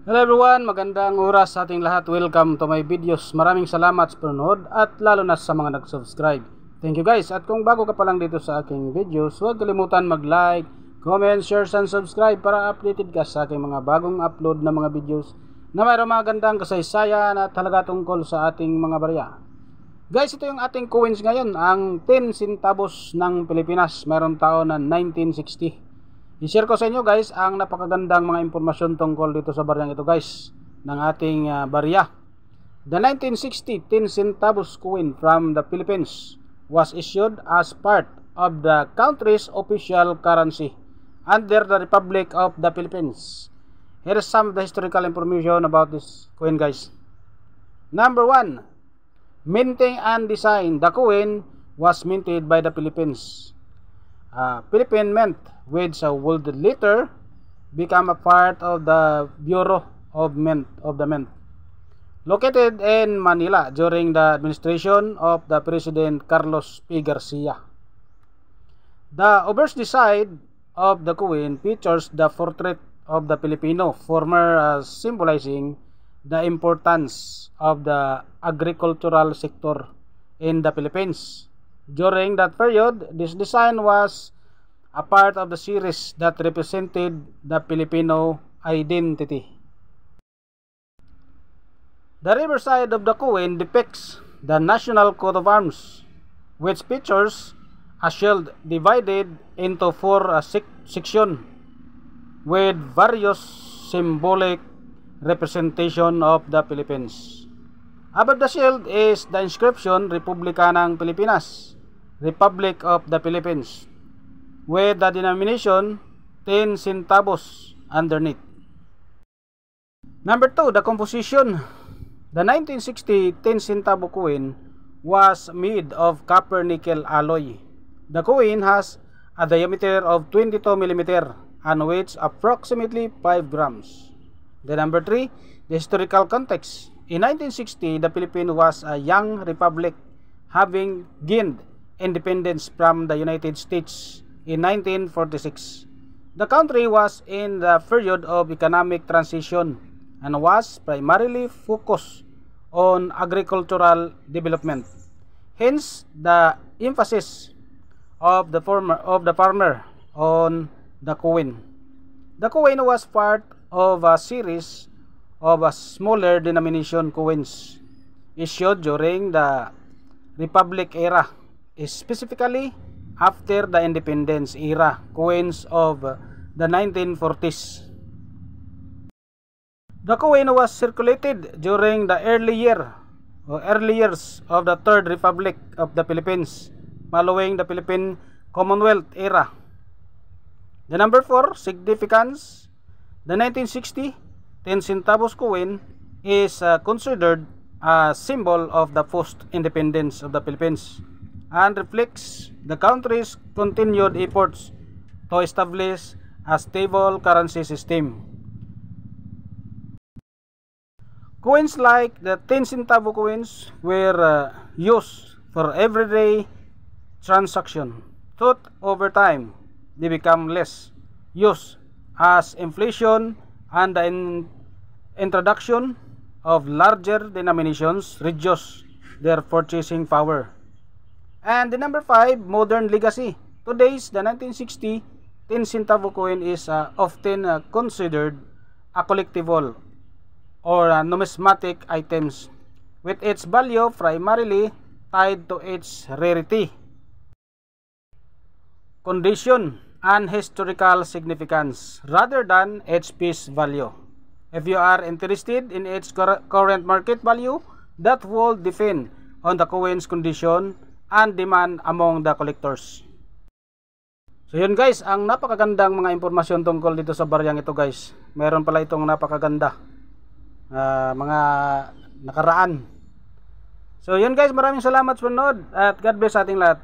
Hello everyone, magandang oras sa ating lahat. Welcome to my videos. Maraming salamat sa panonood at lalo na sa mga nag-subscribe. Thank you guys. At kung bago ka pa lang dito sa aking videos, huwag kalimutan mag-like, comment, share, and subscribe para updated ka sa aking mga bagong upload na mga videos na mayroong mga gandang kasaysayan at halaga tungkol sa ating mga barya. Guys, ito yung ating coins ngayon, ang 10 centavos ng Pilipinas. Mayroong taon na 1960. I-share ko sa inyo guys ang napakagandang mga impormasyon tungkol dito sa baryang ito guys ng ating barya. The 1960 10 centavos coin from the Philippines was issued as part of the country's official currency under the Republic of the Philippines. Here is some of the historical information about this coin guys. Number 1. Minting and design. The coin was minted by the Philippines. Philippine Mint with a world letter become a part of the Bureau of the Mint located in Manila during the administration of the President Carlos P. Garcia. The obverse side of the coin features the portrait of the Filipino farmer symbolizing the importance of the agricultural sector in the Philippines. During that period, this design was a part of the series that represented the Filipino identity. The reverse side of the coin depicts the national coat of arms, which features a shield divided into 4 sections with various symbolic representation of the Philippines. Above the shield is the inscription Republika ng Pilipinas, Republic of the Philippines, with the denomination 10 centavos underneath. Number 2, the composition. The 1960 10 centavo coin was made of copper nickel alloy. The coin has a diameter of 22 mm and weighs approximately 5 grams. The number 3, the historical context. In 1960, the Philippines was a young republic having gained independence from the United States in 1946. The country was in the period of economic transition and was primarily focused on agricultural development. Hence, the emphasis of the farmer on the coin. The coin was part of a series of smaller denomination coins issued during the Republic era, specifically after the independence era coins of the 1940s. The coin was circulated during the early years of the Third Republic of the Philippines following the Philippine Commonwealth era. The number 4, significance. The 1960 10 centavos coin is considered a symbol of the post-independence of the Philippines and reflects the country's continued efforts to establish a stable currency system. Coins like the 10 centavo coins were used for everyday transaction, but over time they become less used as inflation and the introduction of larger denominations reduce their purchasing power. And the number 5, modern legacy. Today's the 1960 10 centavo coin is often considered a collectible or numismatic items, with its value primarily tied to its rarity, condition, and historical significance rather than its piece value. If you are interested in its current market value, that will depend on the coin's condition and demand among the collectors. So yun guys, ang napakagandang mga impormasyon tungkol dito sa baryang ito guys. Meron pala itong napakaganda mga nakaraan. So yun guys, maraming salamat sa panonood at God bless sa ating lahat.